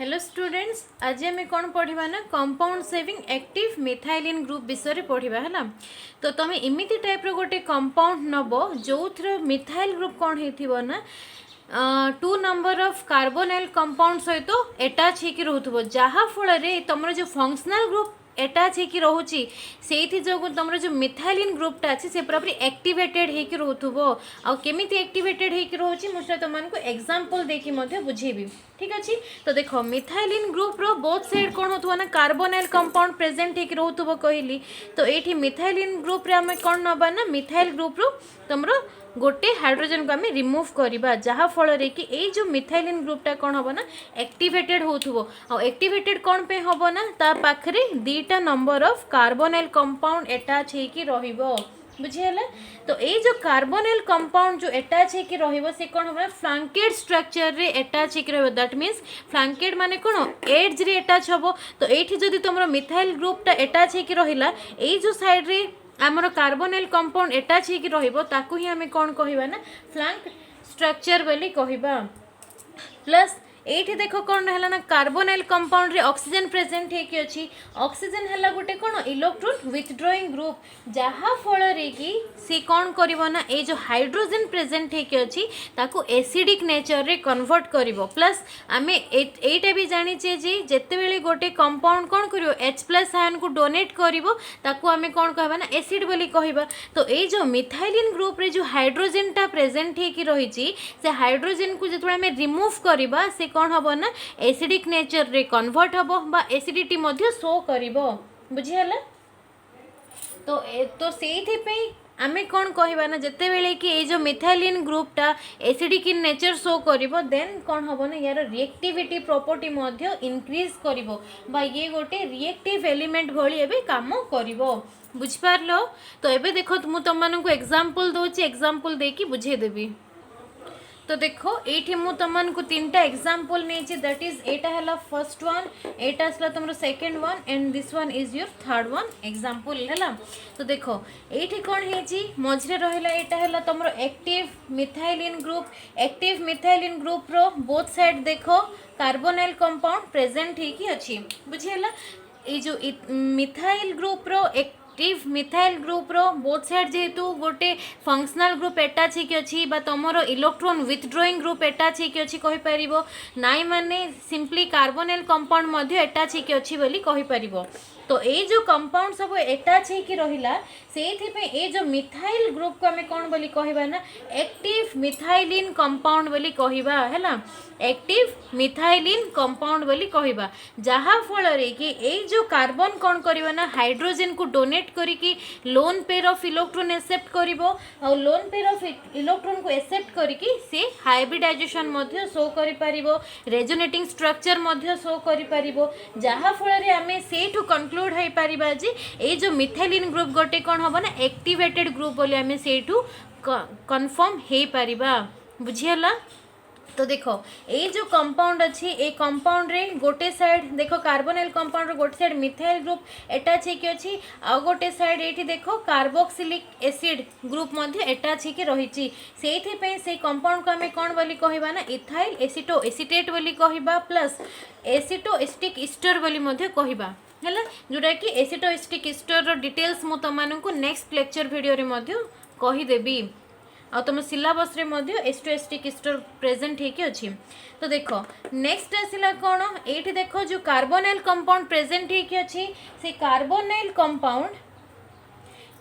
Hello students, आज आम कौन पढ़ा ना compound saving active methylene group विषय पढ़ा है। तो तुम इमिति टाइप रो गोटे कंपाउंड नब जो थी मिथाइल ग्रुप कौन हो ना 2 नंबर ऑफ कार्बोनाइल कंपाउंड सहित अटैच होकर रोथबो जहाँ फल तुम जो फंक्शनल ग्रुप अटैच होकर रोचे से जो तुम जो मिथाइलिन ग्रुपटा अच्छे से पूरापूरी एक्टिवेटेड होकर रोथबो आमी एक्टिवेटेड होकर रोचे मुझे तुमको एग्जांपल देखी बुझेबी। ठीक अच्छे, तो देख मिथाइलिन ग्रुप रो बोथ साइड कौन होथबो ना कार्बोनाइल कंपाउंड प्रेजेंट होकर रोथबो कहली। तो ये मिथाइलिन ग्रुप रे आम कौन नबा ना मिथाइल ग्रुप रो तुम गोटे हाइड्रोजन को आम रिमूव करवा जहाँ फल कि ये जो मिथाइलिन ग्रुपटा कौन हम ना एक्टिवेटेड होथबो एक्टिवेटेड कौन पे हम ना ता पाखरे दीटा number of carbonyl compound attach होकर रहिबो। बुझीगला। तो ये जो कार्बोनाइल कंपाउंड जो अटैच होकर रहिबो से कौन हम फ्लांकेड स्ट्रक्चर रे अटैच होकर रहिबो। दैट मीन्स फ्लांकेड माने कौन एड्ज रे अटैच हबो। तो एठी जदि तुमरो मिथाइल ग्रुपटा अटैच होकर रहिला ए जो साइड रे आमर कार्बोनाइल कंपाउंड अटैच होकर रहिबो ताकू ही आमे कौन कहबा ना फ्लांक स्ट्रक्चर बोली कहबा। प्लस एठी देखो कौन है ना कार्बोनाइल कंपाउंड रे ऑक्सीजन प्रेजेंट होके अछि। ऑक्सीजन है गोटे कौन इलेक्ट्रॉन विथड्रॉइंग ग्रुप जहाँ फल कि सी कौन करिवो ना ए जो हाइड्रोजन प्रेजेंट होके अछि ताकू एसिडिक नेचर रे कन्वर्ट करिवो। प्लस आमे एटा भी जानिचे जे जेते बेले गोटे कंपाउंड कौन करिवो H+ आयन को डोनेट करिवो ताकू आमे कौन कहबा ना एसिड बोली कहबा। तो ए जो मिथाइलिन ग्रुप रे जो हाइड्रोजन टा प्रेजेंट होके रहिछि से हाइड्रोजन को जेतबे आमे रिमूव करबा से कौन हम ना एसिडिक नेचर रे कन्वर्ट हम एसिडिटी मध्य शो करिवो। बुझीगला। तो से आमे कौन कहबा ना जेते बेले कि ये जो मिथाइलिन ग्रुपटा एसिडिक इन नेचर शो करिवो देन कौन हम ना यार रिएक्टिविटी प्रॉपर्टी मध्य इंक्रीज करिवो बा ये गोटे रिएक्टिव एलिमेंट भली एबे काम करिवो। बुझ पारलो। तो एबे देखो मु तुमको एग्जांपल दोची एग्जांपल देकी बुझे देबी। तो देखो ये मुझे तुमको 3टा एग्जांपल नहीं दैट इज एटा है फर्स्ट वन एटा आसला तुम second one and this one is your third one example है। तो देखो ये कौन है मझे रहा यहाँ तुम एक्टिव मिथाइलिन ग्रुप रो बोथ साइड देखो कार्बोनाइल कंपाउंड प्रेजेंट होगी अच्छी। बुझीगला। ये जो मिथाइल ग्रुप रो एक्टिव मिथाइल ग्रुप रो बोथ साइड जेहेतु गोटे फंक्शनल ग्रुप अटैच होकी अछि बा तमरो इलेक्ट्रॉन विथड्रॉइंग ग्रुप अटैच होकी अछि कहि परिबो नाइ माने सिंपली कार्बोनाइल कंपाउंड मध्य अटैच होकी अछि बोली कहि परिबो। तो ये जो कंपाउंड सब अटैच होकी रहिला सेथिपे ये जो मिथाइल ग्रुप को हमें कौन बोली कहबा ना एक्टिव मिथाइलिन कंपाउंड बोली कहबा हैला। एक्टिव मिथाइलिन कंपाउंड बोली कहबा जहाँ फल कि ये जो कार्बन कौन करबा ना हाइड्रोजन को डोनेट करिकी lone pair of electron accept करिवो और लोन पेयर ऑफ इलेक्ट्रॉन को एक्सेप्ट करिकी से हाइब्रिडाइजेशन मध्य शो करि परिवो रेजोनेटिंग स्ट्रक्चर मध्य शो करि परिवो जहाँ फल रे आमे सेठु कंक्लूड है परिबा जे ए जो मिथाइलिन ग्रुप गोटे कौन हम ना एक्टिवेटेड ग्रुप बोली आमे सेठु कन्फर्म हे परिबा। बुझियला। तो देखो ये जो कंपाउंड अच्छी ये कंपाउंड रे गोटे साइड देखो कार्बोनाइल कंपाउंड रो गोटे साइड मिथाइल ग्रुप अटैच होकी अछि आ गोटे साइड एठी देखो कार्बोक्सिलिक एसिड ग्रुप मध्य अटैच होकी रहिछि सेथि पे से कंपाउंड को हमें कोन बोली कहबा ना इथाइल एसिटो एसिटेट बोली कहबा प्लस एसिटो एस्टिक ईस्टर बोली मध्य कहबा हैला जोटा कि एसिटो एस्टिक ईस्टर रो डिटेल्स मु तमानकु नेक्स्ट लेक्चर वीडियो रे मध्य कहि देबी आ तुम सिलेबस रे मध्य एस्टो एस्टिक ईस्टर प्रेजेंट होकी अच्छी। तो देखो नेक्स्ट आसला कौन ये देखो जो कार्बोनाइल कंपाउंड प्रेजेंट होकी अच्छी से कार्बोनाइल कंपाउंड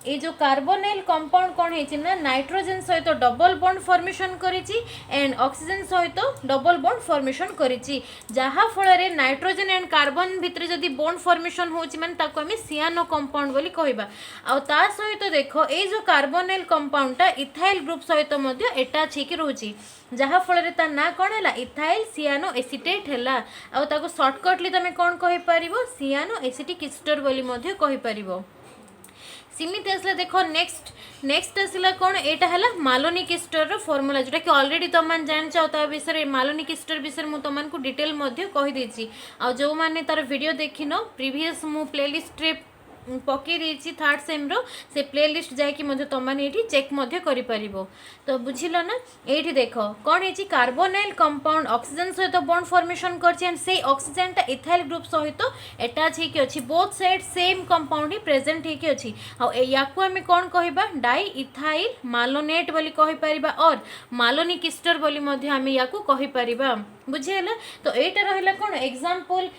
ये जो कार्बोनाइल कंपाउंड कौन है ना नाइट्रोजन सहित डबल बॉन्ड फॉर्मेशन करिछि एंड ऑक्सीजन सहित डबल बॉन्ड फॉर्मेशन करिछि जहाँ फल रे नाइट्रोजन एंड कार्बन भितर जदि बॉन्ड फॉर्मेशन होछि माने ताको आमे सियानो कंपाउंड बोली कहबा। आ ता सहित देखो ये जो कार्बोनाइल कंपाउंडटा इथाइल ग्रुप सहित मध्य अटैच होकर रोची जहाँ फल रे ता ना कौन है इथाइल सियानो एसिटेट है आ ताको शॉर्टकटली तुम कौन कहि परिबो सियानो एसिटिक ईस्टर बोली मध्य कहि परिबो। सिमित आसला देखो नेक्स्ट आसला कौन एटा है मालोनिक ईस्टर रो फॉर्मूला जोटा कि ऑलरेडी तुम जान विषय मालोनिक ईस्टर विषय मुझे तुमको डिटेल कहीदेसी आ जो मैंने तार वीडियो देखिन प्रीवियस मु प्लेलिस्ट रे पकई देछि थर्ड सेम रो से प्लेलिस्ट जाय कि मध्य तुम माने एठी चेक मध्य करि परिबो। तो बुझिलो ना एठी देखो कोन हेछि कार्बोनाइल कंपाउंड ऑक्सीजन सहित बॉन्ड फॉर्मेशन करछि एंड से ऑक्सीजन ता इथाइल ग्रुप सहित अटैच हे कि अछि बोथ साइड सेम कंपाउंड ही प्रेजेंट हे कि अछि आ याकू हमें कोन कहबा डाई इथाइल मालोनेट बोली कहि परिबा और मालोनिक ईस्टर बोली मध्य हमें याकू कहि परिबा। बुझियला तो एटा रहिला कोन एग्जांपल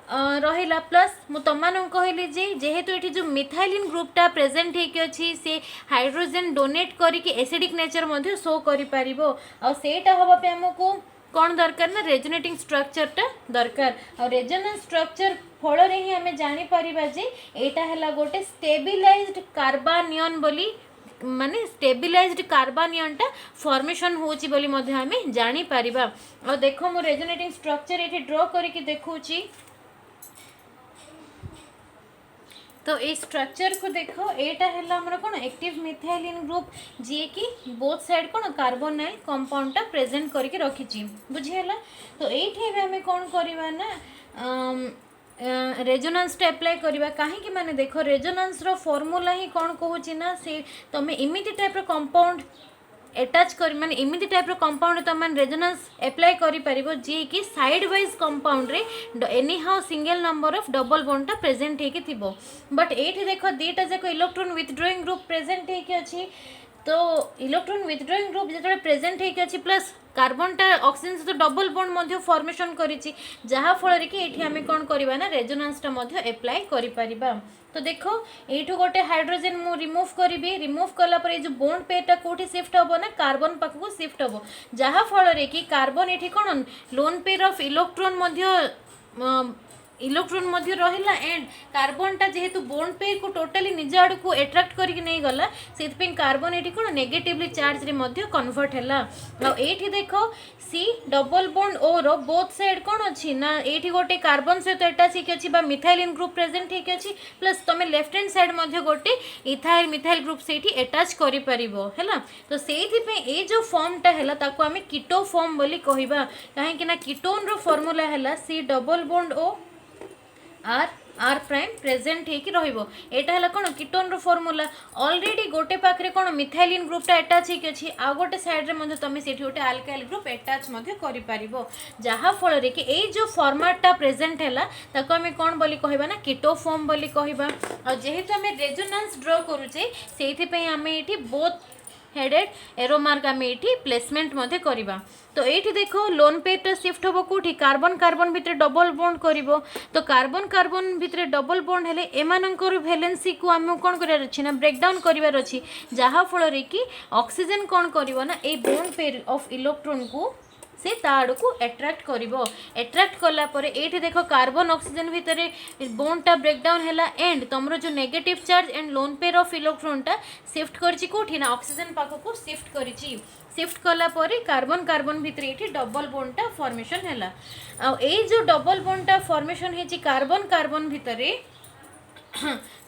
रहिला प्लस मु तमन कहली जे जेहेतु एठी जो मिथाइलिन ग्रुपटा प्रेजेंट हे कि अछि से हाइड्रोजन डोनेट करी कि एसिडिक नेचर मध्य शो करि परिबो आ सेटा हबा पे हमको कौन दरकार ना रेजोनेटिंग स्ट्रक्चरटा दरकार और रेजोनेंस स्ट्रक्चर फल रे ही हमें जानी परिबा जे एटा हला गोटे स्टेबिलाइज्ड कार्बानियन बोली माने स्टेबिलाइज्ड कार्बानियन टा फॉर्मेशन होची बोली मध्ये हमें जानी परिबा। और देखो मु रेजोनेटिंग स्ट्रक्चर एठी ड्रॉ करी कि देखौची तो ये स्ट्रक्चर को देखो एटा हैला हमर कोन एक्टिव मिथाइलिन ग्रुप जे कि बोथ साइड कोन कार्बोनाइल कंपाउंड टा प्रेजेंट करके रखिची बुझियला। तो एठी भी हमें कोन करबा ना रेजोनेंस टा अप्लाई करबा काहे कि माने देखो रेजोनेंस रो फार्मूला ही कोन कहूची ना से तमे इमिति टाइप रो कंपाउंड अटैच कर माने इमिति टाइप रो कंपाउंड तुम मैंने रेजोनेंस अप्लाई करि परिबो जे कि साइड वाइज कंपाउंड रे any how single number of double bond टा प्रेजेंट हे कि थिबो बट एठी देखो दीटा जाको इलेक्ट्रॉन विथड्रॉइंग ग्रुप प्रेजेंट हे कि अछि। तो इलेक्ट्रॉन विथड्रॉइंग ग्रुप जेतले प्रेजेंट हे कि अछि प्लस कार्बन टा ऑक्सीजन से डबल बॉन्ड मध्य फॉर्मेशन करिछि जहा फल रे कि एठी हमें कोन करबा ना रेजोनेंस टा मध्य अप्लाई करि परिबा। तो देखो एठू गोटे हाइड्रोजन मु रिमूव करी रिमूव कला पर जो बॉन्ड पेयरटा कोठी शिफ्ट होबो ना कार्बन पाख को शिफ्ट होबो जहा फल रे कि कार्बन एठी कोन लोन पेयर ऑफ इलेक्ट्रॉन मध्य रहिला एंड कार्बन टा जेहेतु बॉन्ड पेयर को टोटली निज आड़ को अट्रैक्ट करके नहीं गला सेतपे कार्बन एठी कोन नेगेटिवली चार्ज रे मध्य कन्वर्ट हैला। आ एठी देखो सी डबल बॉन्ड ओ रो बोथ साइड कोन अछि ना एठी गोटे कार्बन सहित अटैच हे अछि बा मिथाइलिन ग्रुप प्रेजेंट हे अछि प्लस तमे लेफ्ट हैंड साइड मध्य गोटे इथाइल मिथाइल ग्रुप सेठी अटैच करि परिबो हैला। तो सेठी पे ए जो फॉर्म टा हैला ताको हमें कीटो फॉर्म बोली कहिबा काहे कि ना कीटोन रो फार्मूला हैला C double bond O R R prime present हे कि रहिबो एटा हला कोन कीटोन रो फार्मूला ऑलरेडी गोटे पाखरे कोन मिथाइलिन ग्रुप टा अटैच हे कि अछि आ गोटे साइड रे मध्ये तमे सेठी गोटे अल्काइल ग्रुप अटैच मध्ये करि परिबो जहा फल रे कि ए जो फॉर्मेट टा प्रेजेंट हैला ताको हमें कोन बोली कहिबा ना कीटो फॉर्म बोली कहिबा। आ जेहेतु हमें रेजोनेंस ड्रॉ करूचे सेठी पे हमें एठी बोथ हेडेड एरो मार्क आम ये प्लेसमेंट मध्य करवा। तो ये देखो लोन पेयर शिफ्ट हम कौटी कार्बन कार्बन भितर डबल बॉन्ड कर तो कार्बन कार्बन भितर डबल बॉन्ड हेले एमानकर वैलेंसी को आम कौन कर ब्रेकडाउन करार अच्छी जहाँ फल कि ऑक्सीजन कौन कर ना ये बॉन्ड पेयर ऑफ इलेक्ट्रॉन को से ताड़ को अट्रैक्ट करिवो अट्रैक्ट कला परे एठी देखो कार्बन ऑक्सीजन भितर बॉन्ड टा ब्रेकडाउन हैला एंड तमरो जो negative charge and loan pair of electron टा शिफ्ट करछि कोठी ना ऑक्सीजन पाखो को शिफ्ट करिछि शिफ्ट कला परे कार्बन कार्बन भितर एठी डबल बॉन्ड टा फॉर्मेशन हैला। आ ए जो डबल बॉन्ड टा फॉर्मेशन हेछि कार्बन कार्बन भितर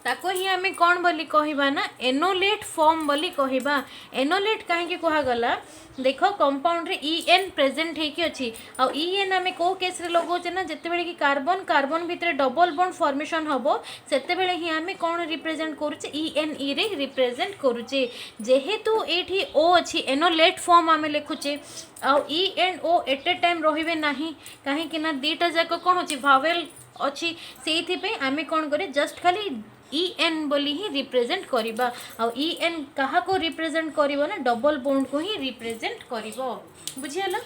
ताको ही आमे कौन बोली कहबा ना एनोलेट फॉर्म बोली कहबा। एनोलेट कहीं कहा गला देखो कंपाउंड रे EN प्रेजेंट है कि अच्छी आ EN आमे को केस रे लगोचे ना जते बेले कि कार्बन कार्बन भितर डबल बॉन्ड फॉर्मेशन हबो सेते बेले ही आमे कौन रिप्रेजेंट करूचे ENE रे रिप्रेजेंट करूचे जेहेतु एठी O अच्छी एनोलेट फॉर्म आमे लिखुचे आ E and O at a time रहिबे नाही काहे कि ना दीटा जाको कौन होची भावेल अच्छी से आमे कौन करे जस्ट खाली EN बोली ही रिप्रेजेंट करिबा आ EN कहा को रिप्रेजेंट करिवो ना डबल बॉन्ड को ही रिप्रेजेंट करिवो बुझियला।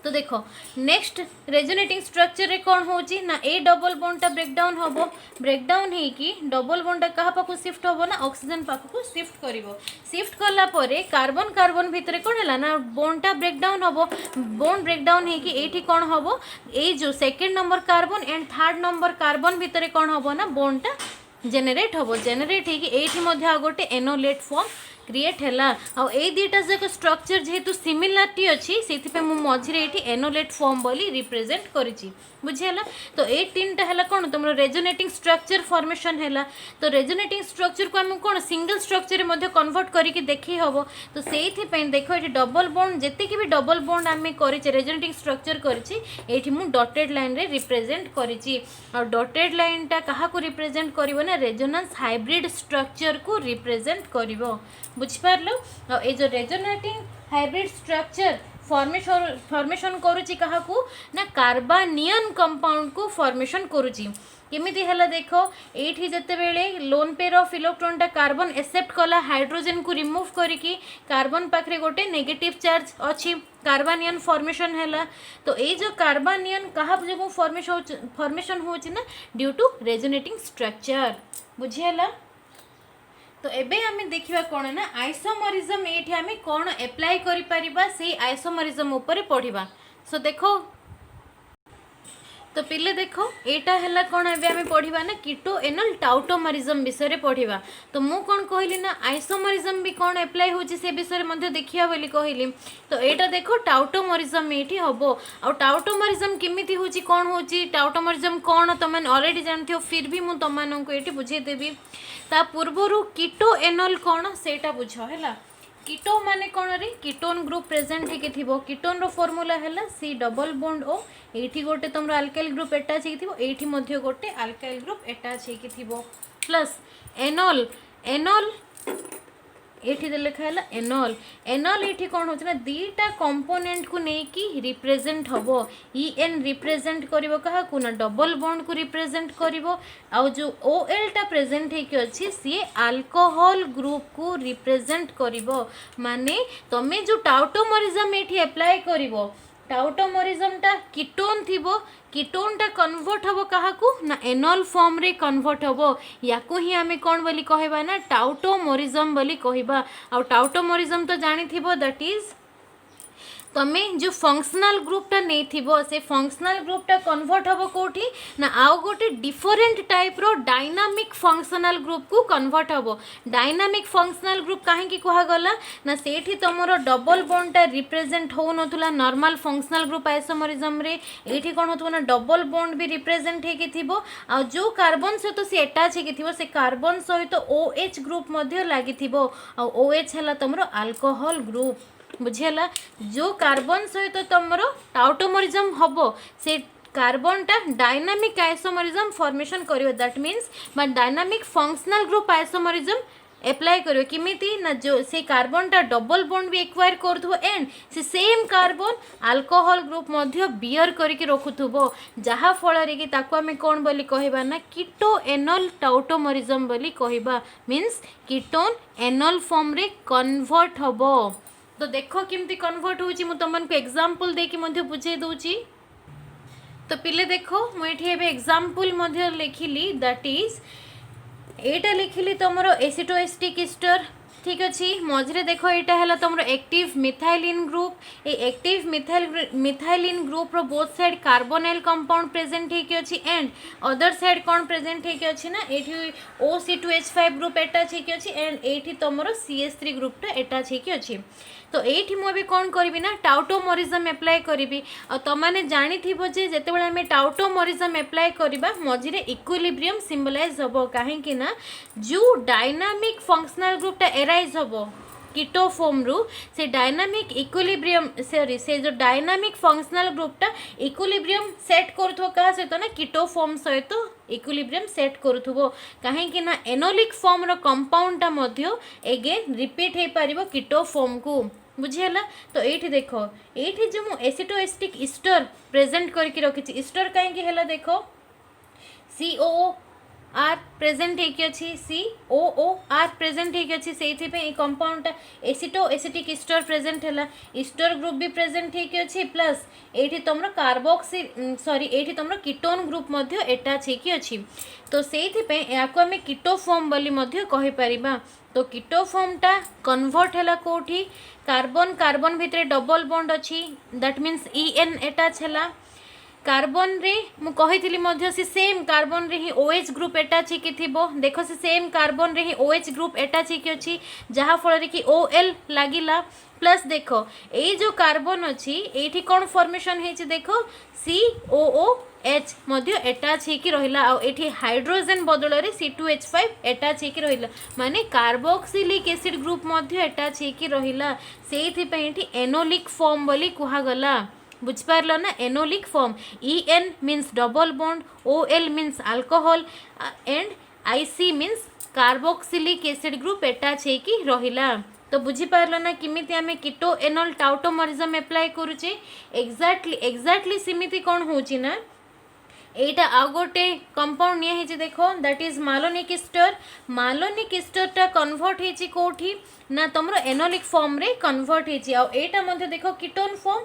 तो देखो नेक्स्ट रेजोनेटिंग स्ट्रक्चर रे कौन होची ना ए डबल बॉन्ड टा ब्रेकडाउन होबो ब्रेकडाउन हे कि डबल बॉन्ड टा कहा पाखु शिफ्ट होबो ना ऑक्सीजन पाखु को शिफ्ट करिवो शिफ्ट करला परे कार्बन कार्बन भितर कोन हैला ना बॉन्ड टा ब्रेकडाउन होबो बॉन्ड ब्रेकडाउन हे कि एठी कोन होबो ए जो second number carbon and third number carbon भितर कोन होबो ना बॉन्ड टा जेनेरेट होबो जेनेरेट हे कि एठी मध्ये आ गोटे एनोलेट फॉर्म क्रिएट हैला आ ए दीटा जाक स्ट्रक्चर जेहेतु सिमिलारिटी अच्छी से मु मझिरे एठी एनोलेट फॉर्म बोली रिप्रेजेंट करिछि बुझियला। तो ए तीनटा हैला कोन तुमरो रेजोनेटिंग स्ट्रक्चर फॉर्मेशन हैला। तो रेजोनेटिंग स्ट्रक्चर को हम कोन सिंगल स्ट्रक्चर मध्ये कन्वर्ट करिकि देखि हबो। तो सेइथि पे देखो एठी डबल बॉन्ड जेते कि भी डबल बॉन्ड आमे करिछि रेजोनेटिंग स्ट्रक्चर करिछि एठी मु डॉटेड लाइन रे रिप्रेजेंट करिछि। और डॉटेड लाइन टा कहा को रिप्रेजेंट करिवो ना रेजोनेंस हाइब्रिड स्ट्रक्चर को रिप्रेजेंट करिवो बुझ पारलो। और ए जो रेजोनेटिंग हाइब्रिड स्ट्रक्चर फॉर्मेशन करुची कहा को ना कार्बानियन कंपाउंड को फॉर्मेशन करुची केमिति हला देखो एठी जते बेले लोन पेयर ऑफ इलेक्ट्रॉन टा कार्बन एक्सेप्ट कला हाइड्रोजन को रिमूव करिकी कार्बन पाखरे गोटे नेगेटिव चार्ज अछि कार्बानियन फॉर्मेशन हैला। तो ए जो कार्बानियन कहा जो फॉर्मेशन होची ना ड्यू टू रेजोनेटिंग स्ट्रक्चर बुझियला। तो एबे आमे देखिबा कोन ना आइसोमरिज्म एठी आमे कोन अप्लाई करि परिबा से आइसोमरिज्म ऊपर पढिबा। सो देखो तो पिले देखो एटा हला कोन एबे आमे पढिबा ना कीटो एनल टाउटोमरिज्म विषय रे पढिबा। तो मु कोन कहली ना आइसोमरिज्म भी कोन अप्लाई होची से विषय मध्ये देखिया बोली कहली। तो एटा देखो टाउटोमरिज्म एठी हबो आ टाउटोमरिज्म केमिति होची कोन होची टाउटोमरिज्म कोन तमन ऑलरेडी जानथियो फिर भी मु तमन को एठी बुझे देबी। ता पूर्वरु कीटो एनल कोन सेटा बुझो हैला। कीटो माने कोन रे कीटोन ग्रुप प्रेजेंट हेके थिबो कीटोन रो फार्मूला हैला सी डबल बॉन्ड ओ एठी गोटे तमरो अल्काइल ग्रुप अटैच हेके थिबो एठी मध्ये गोटे अल्काइल ग्रुप अटैच हेके थिबो प्लस एनॉल एनॉल एठी दे लिखा हैला एनॉल एनॉल एठी कोन होछ ना दीटा कंपोनेंट को नै कि रिप्रेजेंट हबो एन रिप्रेजेंट करिवो कहा को ना डबल बॉन्ड को रिप्रेजेंट करिवो आ जो ओएल टा प्रेजेंट हे कि अछि सी अल्कोहल ग्रुप को रिप्रेजेंट करिवो। माने तमे जो टाउटोमरिज्म एठी अप्लाई करिवो टाउटोमरिज्म टा कीटोन थिबो कीटोन टा कन्वर्ट हबो कहा को ना एनॉल फॉर्म रे कन्वर्ट हबो याको ही हमें कोन बोली कहबा ना टाउटोमरिज्म बोली कहबा। आ टाउटोमरिज्म तो जानि थिबो दैट इज तमे जो फंक्शनल ग्रुप टा नै थिबो से फंक्शनल ग्रुप टा कन्वर्ट हबो कोठी ना आउ गोटे डिफरेंट टाइप रो डायनामिक फंक्शनल ग्रुप को कन्वर्ट हबो। डायनामिक फंक्शनल ग्रुप काहे की कहा गला ना सेठी तमरो डबल बॉन्ड टा रिप्रेजेंट हो नथुला नॉर्मल फंक्शनल ग्रुप आइसोमरिज्म रे एठी कोन होतबो ना डबल बॉन्ड भी रिप्रेजेंट हे के थिबो आ जो कार्बन सहित से अटैच हे के थिबो से कार्बन सहित OH ग्रुप मध्ये लागि थिबो आ OH हला तमरो अल्कोहल ग्रुप बुझियला। जो कार्बन सहित तमरो टाउटोमरिज्म हबो से कार्बन टा डायनामिक आइसोमरिज्म फॉर्मेशन करियो दैट मींस बा dynamic functional group isomerism apply करियो किमिति ना जो से कार्बन टा डबल बॉन्ड भी एक्वायर करथबो एंड से सेम कार्बन अल्कोहल ग्रुप मध्ये बियर करके रखुथबो जहा फल रे कि ताको हमें कोन बोली कहबा ना कीटो एनल टाउटोमरिज्म बोली कहबा मींस कीटोन एनल फॉर्म रे कन्वर्ट हबो। तो देखो किमती कन्वर्ट होची मु तमन को एग्जांपल देकी मध्ये बुझे दोची। तो पिले देखो मु एठी एबे एग्जांपल मध्ये लिखिली दैट इज एटा लिखिली तमरो एसिटोएस्टिक एस्टर ठीक अच्छी मझे देखो यहाँ है तुम एक्टिव मिथाइलिन ग्रुप ए एक्टिव मिथाइलिन ग्रुप रो both side carbonyl compound present होके अच्छी एंड अदर साइड कौन प्रेजेंट होके अच्छी ना ये OC2H5 ग्रुप अटैच होके अच्छी एंड ये तुम CH3 ग्रुप टा अटैच होके अच्छी। तो ये मुझे कौन करी ना टाउटोमरिज्म अप्लाई करी और तुमने जानी जे जितेबाला आम टाउटोमरिज्म अप्लाई करवा मझे इक्विलिब्रियम सिम्बलाइज हम कहीं ना जो डायनामिक फंक्शनल ग्रुपटा एराइज हम कीटोफोम रु से डायनामिक इक्विलिब्रियम सॉरी से जो डायनामिक फंक्शनल ग्रुपटा इक्विलिब्रियम सेट करुथो कहा सहित ना कीटोफोम सहित इक्विलिब्रियम सेट करुथुबो कहीं ना एनोलिक फॉर्म रो कंपाउंडटा मध्य एगेन रिपीट हो पारिबो कीटोफोम को बुझीला। तो ये देखो ये जो मु एसिटोएस्टिक ईस्टर प्रेजेंट करके रखी ईस्टर कहीं है देखो COOR प्रेजेंट होके अच्छी COOR प्रेजेंट होके अच्छी से कंपाउंडटा एसिटिक ईस्टर प्रेजेंट है ईस्टर ग्रुप भी प्रेजेंट होके अच्छी प्लस ये तुम कार्बोक्सी सॉरी ये तुम कीटोन ग्रुप अटैच होके अच्छी। तो से या आम कीटोफोम बोली कहि परिबा। तो कीटोफोमटा कन्वर्ट है कौटी कार्बन कार्बन भितर डबल बॉन्ड अच्छी दैट मीन्स EN अटैच है कार्बन रे मु कहिथिली मध्य से सेम कार्बन रे ही OH ग्रुप अटैच हेकी थिबो देखो से सेम कार्बन रे ही OH ग्रुप अटैच हेकी अछि जहा फल रे कि OL लागिला प्लस देखो ए जो कार्बन अछि एठी कोन फॉर्मेशन हेछि देखो COOH मध्य अटैच हेकी रहिला आ एठी हाइड्रोजन बदल रे C2H5 अटैच हेकी रहिला माने कार्बोक्सिलिक एसिड ग्रुप मध्य अटैच हेकी रहिला सेहि पे एठी एनोलिक फॉर्म बोली कुहा गला बुझिपारल ना enolic form EN means double bond OL means alcohol and IC means carboxylic acid group attach हेकी रहिला तो बुझिपारल ना किमिति आमे कीटो एनोल टाउटोमरिज्म अप्लाई करूचे एग्जैक्टली सिमिति कोन होची ना एटा आ गोटे कंपाउंड निया हेची देखो दैट इज मालोनिक एस्टर टा कन्वर्ट हेची कोठी ना तमरो एनोलिक फॉर्म रे कन्वर्ट हेची आ एटा मध्ये देखो कीटोन फॉर्म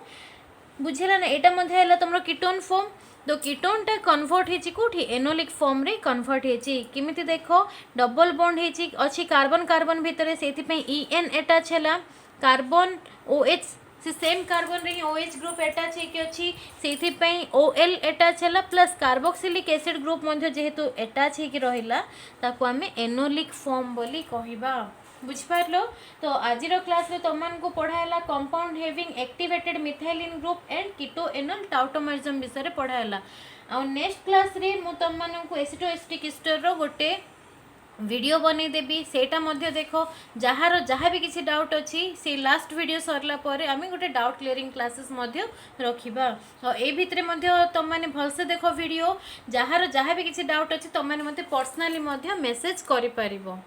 बुझिला ना एटा मध्ये हैला तमरो कीटोन फॉर्म तो कीटोन टा कन्वर्ट हेची कोठी एनोलिक फॉर्म रे कन्वर्ट हेची किमिति देखो डबल बॉन्ड हेची अछि कार्बन कार्बन भितरे सेति पे EN अटैच हैला कार्बन OH से सेम कार्बन रे OH ग्रुप अटैच हेकी अछि सेति पे OL अटैच हैला प्लस कार्बोक्सिलिक एसिड ग्रुप मध्ये जेहेतु अटैच हेकी रहिला ताको हमें एनोलिक फॉर्म बोली कहिबा बुझिपारलो तो आज क्लास रे तमन को पढ़ाला compound having activated methylene group and keto enol tautomerism विषय पढ़ाला आ नेक्स्ट क्लास रे मु तमन को एसिटोएस्टिक एस्टर रो गोटे वीडियो बनै देबी सेटा मध्ये देखो जहार जहाँ भी किसी डाउट अछि से लास्ट वीडियो सरला परे आमे गोटे डाउट क्लियरिंग क्लासेस मध्ये रखिबा और ए भितरे मध्ये तम माने भलसे देखो वीडियो जहार जहाँ भी किसी डाउट अछि तम माने मते पर्सनली मध्ये मेसेज करि परिबो।